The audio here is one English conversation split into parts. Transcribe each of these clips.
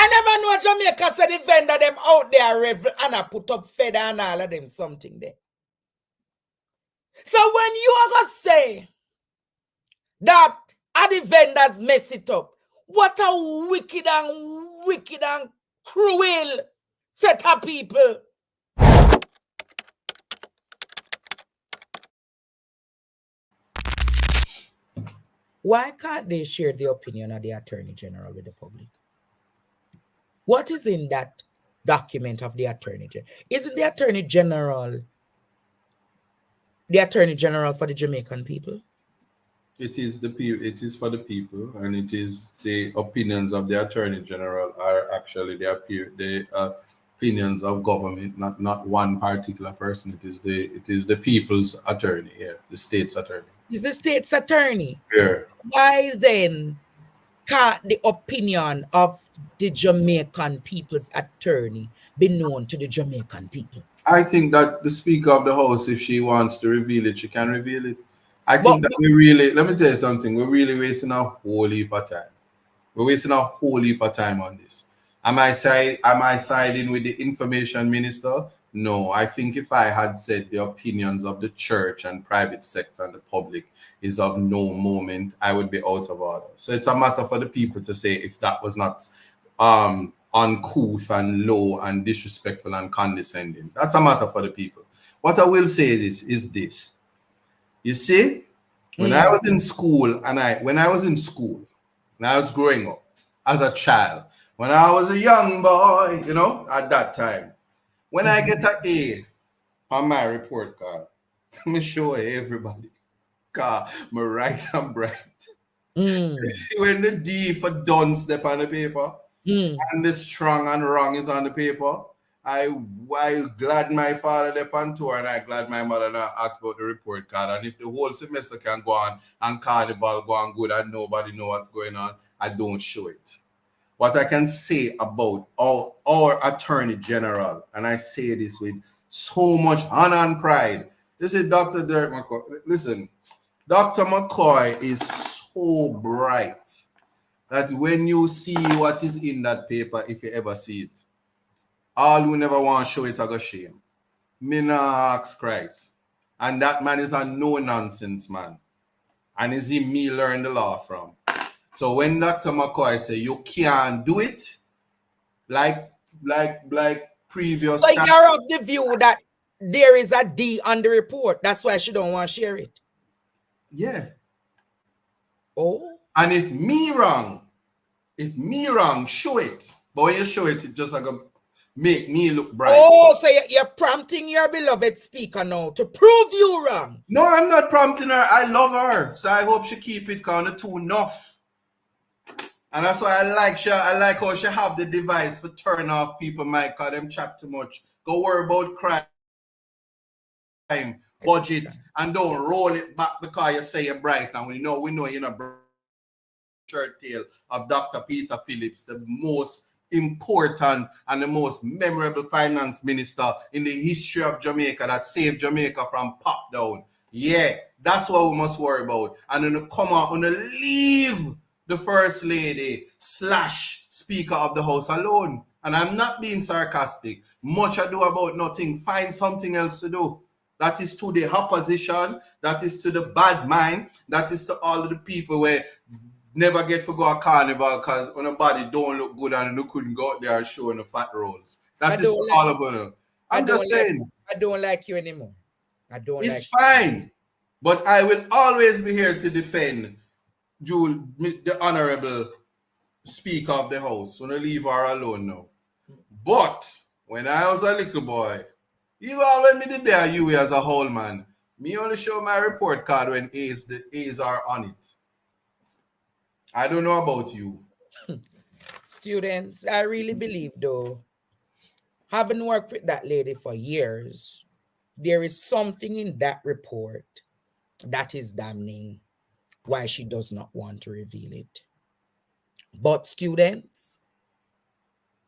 I never know Jamaica said the vendor them out there revel and I put up feather and all of them something there. So when you are going to say that the vendors mess it up, what a wicked and cruel set of people. Why can't they share the opinion of the Attorney General with the public? What is in that document of the Attorney General? Isn't the Attorney General for the Jamaican people? It is for the people, and it is the opinions of the Attorney General are actually the opinions of government, not one particular person. It is the people's attorney, the state's attorney. Is the state's attorney? Yeah. Why then can't the opinion of the Jamaican people's attorney be known to the Jamaican people? I think that the Speaker of the House, if she wants to reveal it, she can reveal it. I think that let me tell you something, we're really wasting a whole heap of time. We're wasting a whole heap of time on this. Am I siding with the information minister? No, I think if I had said the opinions of the church and private sector and the public is of no moment, I would be out of order. So it's a matter for the people to say if that was not uncouth and low and disrespectful and condescending. That's a matter for the people. What I will say is this. You see, when I was in school, when I was growing up as a child, when I was a young boy, at that time, when I get an A on my report card, let me show everybody, car, my right and bright. You see, when the D for done step on the paper, and the strong and wrong is on the paper, I glad my father left on tour and I glad my mother not asked about the report card. And if the whole semester can go on and carnival go on good and nobody know what's going on, I don't show it. What I can say about our Attorney General, and I say this with so much honor and pride, this is Dr. Derek McCoy. Listen, Dr. McCoy is so bright that when you see what is in that paper, if you ever see it, all you never want to show it, I go shame. Me nah ask Christ. And that man is a no-nonsense man. And is he me learn the law from. So when Dr. McCoy say you can't do it, like previous. So you're of the view that there is a D on the report. That's why she don't want to share it. Yeah. Oh. And if me wrong, show it. But when you show it, it just like a make me look bright. Oh, so you're prompting your beloved speaker now to prove you wrong. No, I'm not prompting her. I love her. So I hope she keep it kind of too enough. And that's why I like how she have the device for turn off people mic because them chat too much. Go worry about crime, budget, and don't roll it back because you say you're bright. And we know you're not shirt tail of Dr. Peter Phillips, the most important and the most memorable finance minister in the history of Jamaica that saved Jamaica from pop down. Yeah, that's what we must worry about. And then come on, leave the First Lady / Speaker of the House alone. And I'm not being sarcastic. Much ado about nothing. Find something else to do. That is to the opposition. That is to the bad mind. That is to all of the people where never get to go a carnival because on a body don't look good and you couldn't go out there and show the fat rolls. That is all about it. I'm just saying. I don't like you anymore. It's fine. But I will always be here to defend the Honorable Speaker of the House. So don't leave her alone now. But when I was a little boy, even when me did there you as a whole man, me only show my report card when the A's are on it. I don't know about you. Students, I really believe though, having worked with that lady for years, there is something in that report that is damning why she does not want to reveal it. But students,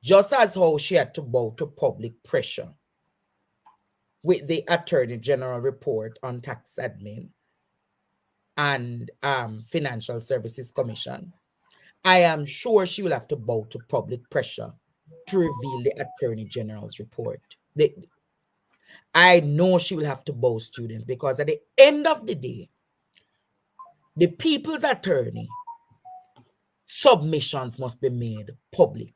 just as how she had to bow to public pressure with the Attorney General report on tax admin and Financial Services Commission, I am sure she will have to bow to public pressure to reveal the Attorney General's report. I know she will have to bow, students, because at the end of the day, the people's attorney submissions must be made public.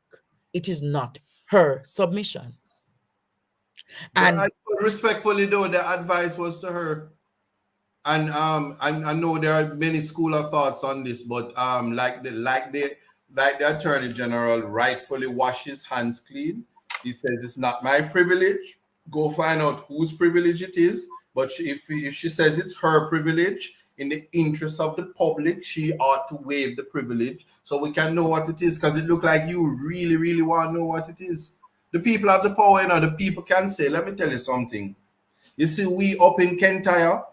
It is not her submission. And Respectfully though, the advice was to her. And I know there are many school of thoughts on this, but like the Attorney General rightfully washed his hands clean. He says it's not my privilege. Go find out whose privilege it is. But if she says it's her privilege, in the interest of the public, she ought to waive the privilege so we can know what it is. Because it looked like you really, really want to know what it is. The people have the power, the people can say, let me tell you something. You see, we up in Kentire,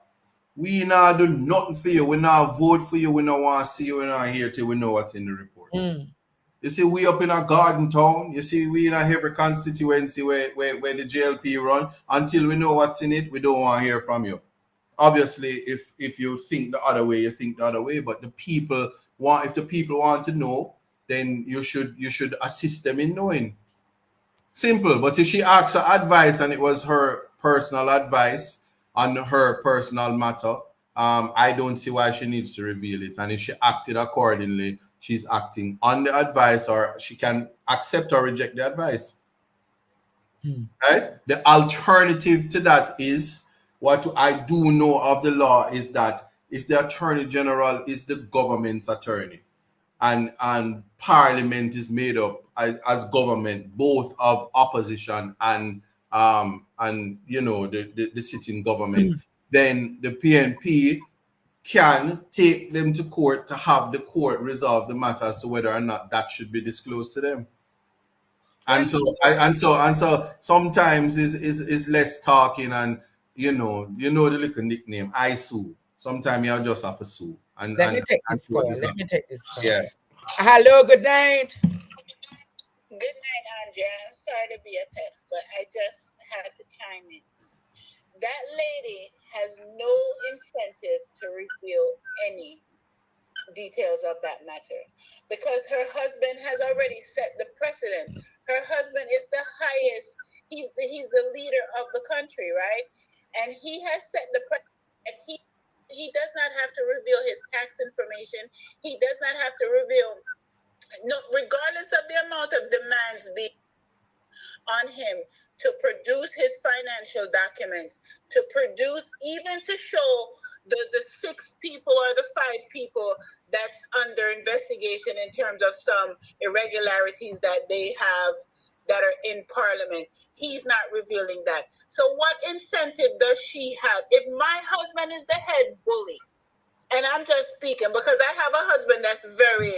we not do nothing for you. We not vote for you. We not want to see you. We not here till we know what's in the report. You see, we up in a garden town. You see, we in a every constituency where the JLP run. Until we know what's in it, we don't want to hear from you. Obviously, if you think the other way, you think the other way. But if the people want to know, then you should assist them in knowing. Simple. But if she asked for advice and it was her personal advice on her personal matter, I don't see why she needs to reveal it. And if she acted accordingly, she's acting on the advice, or she can accept or reject the advice. Right? The alternative to that is, what I do know of the law is that if the Attorney General is the government's attorney, and Parliament is made up as government, both of opposition and the sitting government, then the PNP can take them to court to have the court resolve the matter as to whether or not that should be disclosed to them. And so sometimes is less talking, and the little nickname I sue. Sometimes you just have to sue. And let me take this call. Yeah. Hello, good night. Good night, Andrea. I'm sorry to be a pest, but I just had to chime in. That lady has no incentive to reveal any details of that matter, because her husband has already set the precedent. Her husband is the highest. He's the leader of the country, right? And he has set the precedent. He does not have to reveal his tax information. He does not have to reveal, regardless of the amount of demands being on him to produce his financial documents, to produce, even to show the 6 people or the 5 people that's under investigation in terms of some irregularities that they have that are in Parliament. He's not revealing that. So what incentive does she have? If my husband is the head bully, and I'm just speaking because I have a husband that's a very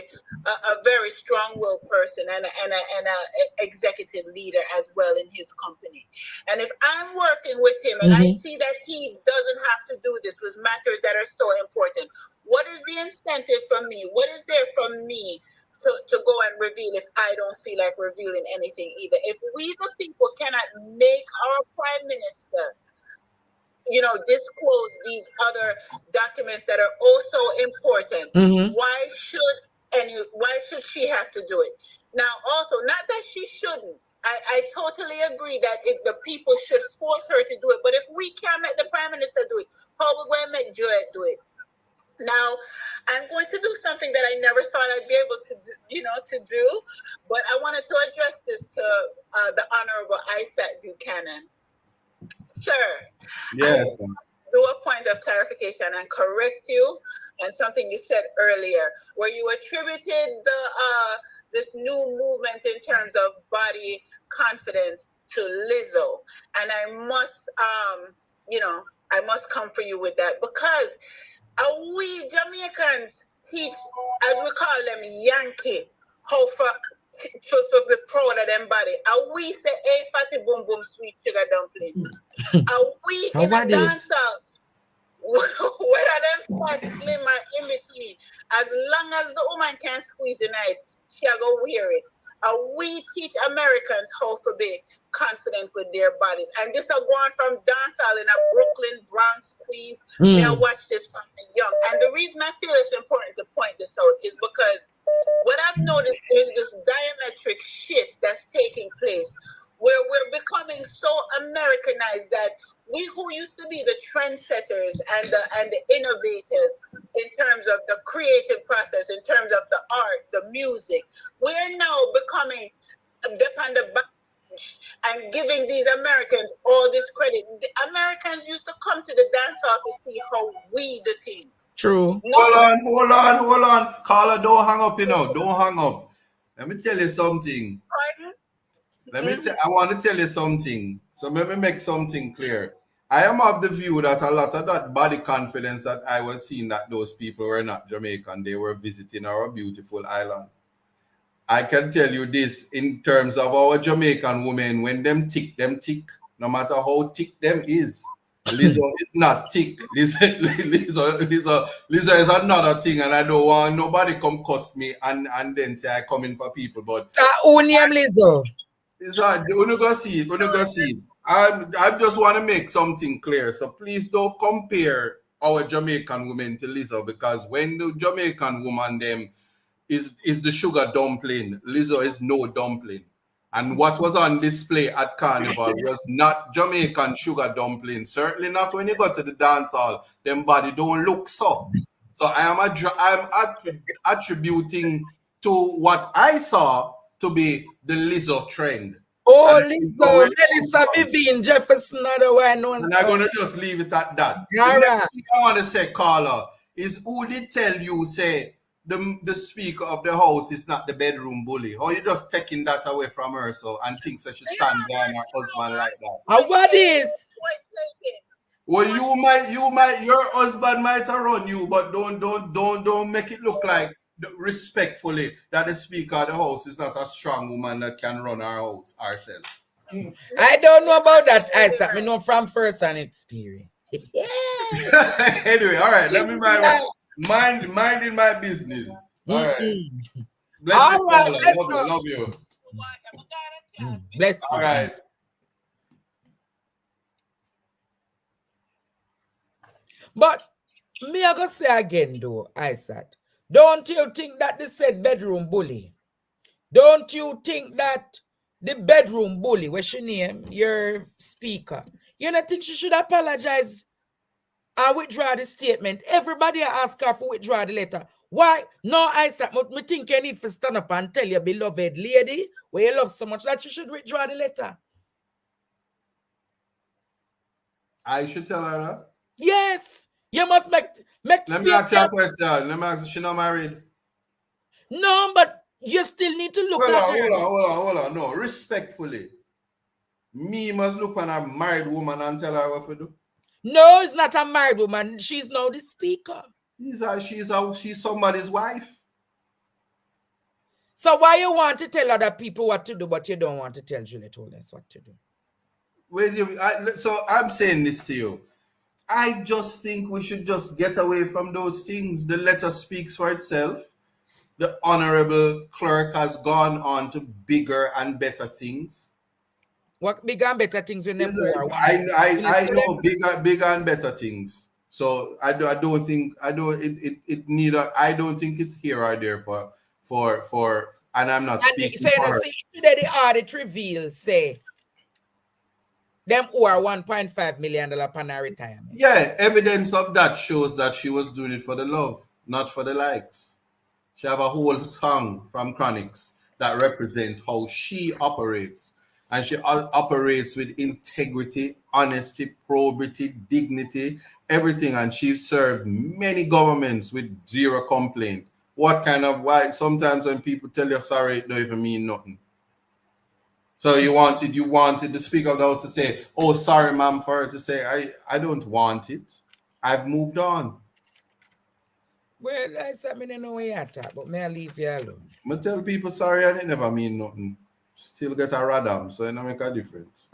strong-willed person and a executive leader as well in his company. And if I'm working with him and I see that he doesn't have to do this with matters that are so important, what is the incentive for me? What is there for me to go and reveal if I don't feel like revealing anything either? If we the people cannot make our prime minister disclose these other documents that are also important, why should she have to do it? Now, also, not that she shouldn't. I totally agree that the people should force her to do it. But if we can't make the prime minister do it, how are we going to make Joy do it? Now, I'm going to do something that I never thought I'd be able to do, but I wanted to address this to the Honorable Isaac Buchanan. Sir, yes. I do a point of clarification and correct you on something you said earlier, where you attributed this new movement in terms of body confidence to Lizzo, and I must come for you with that, because we Jamaicans teach, as we call them, Yankee, how to be proud of them body. And we say, hey, fatty boom boom, sweet sugar dumpling. And we in a dancehall, whether them fat, slim, or in between, as long as the woman can squeeze the night, she'll go wear it. And we teach Americans how to be confident with their bodies. And this is going from dancehall in a Brooklyn, Bronx, Queens. I watch this from young. And the reason I feel it's important to point this out is because what I've noticed is this diametric shift that's taking place where we're becoming so Americanized that we who used to be the trendsetters and the innovators in terms of the creative process, in terms of the art, the music, we're now becoming dependent and giving these Americans all this credit. The Americans used to come to the dance hall to see how we do things. True. Hold on. Carla, don't hang up, Don't hang up. Let me tell you something. Pardon? I want to tell you something. So let me make something clear. I am of the view that a lot of that body confidence that I was seeing that those people were not Jamaican. They were visiting our beautiful island. I can tell you this in terms of our Jamaican women, when them tick, no matter how thick them is. Lizzo is not thick. Lizzo is another thing, and I don't want nobody come cuss me and then say I come in for people. But who name Lizzo? It's right. When you go see it. I just want to make something clear. So please don't compare our Jamaican women to Lizzo, because when the Jamaican woman them is the sugar dumpling, Lizzo is no dumpling. And what was on display at Carnival was not Jamaican sugar dumpling. Certainly not when you go to the dance hall. Them body don't look so. So I'm attributing to what I saw to be the Lizzo trend. Oh, Lizzo, Melissa Vivian Jefferson, other one. And I'm going to just leave it at that. All the right. next thing I want to say, Carla, is who did tell you, say, the speaker of the house is not the bedroom bully? Or you just taking that away from her so and thinks that she stand behind her husband like that? And what is? Well, your husband might run you, but don't make it look like respectfully that the speaker of the house is not a strong woman that can run our house herself. I don't know about that, Isaac. I know from first-hand experience. Anyway, all right, let me minding my business. All right. Bless you, love you. Bless you. All right. But me I gonna say again though, Isaac, don't you think that the said bedroom bully? Don't you think that the bedroom bully, what's your name, your speaker, you don't think she should apologize and withdraw the statement? Everybody ask her for withdraw the letter. Why? No, Isaac, me think you need to stand up and tell your beloved lady where you love so much that she should withdraw the letter. I should tell her that? Yes, you must make. Let me ask you a question. Let me ask you, she not married? No, but you still need to look at her. Hold on. No, respectfully. Me must look on a married woman and tell her what to do. No, it's not a married woman. She's now the speaker. She's somebody's wife. So why you want to tell other people what to do, but you don't want to tell Juliet Holness what to do? So I'm saying this to you. I just think we should just get away from those things. The letter speaks for itself. The honorable clerk has gone on to bigger and better things. What bigger and better things when them poor? I know bigger and better things. So I don't think it's here or there for and I'm not speaking for her. Today the audit reveal say them who are $1.5 million upon her retirement. Yeah, evidence of that shows that she was doing it for the love, not for the likes. She have a whole song from Chronics that represent how she operates. And she operates with integrity, honesty, probity, dignity, everything. And she served many governments with zero complaint. Why? Sometimes when people tell you sorry, it don't even mean nothing. So you wanted the speaker of the house to say, oh, sorry, ma'am, for her to say, I don't want it. I've moved on. Well, I said, I don't know where you're at, but may I leave you alone? I tell people sorry and it never mean nothing. Still get a radam, so it don't make a difference.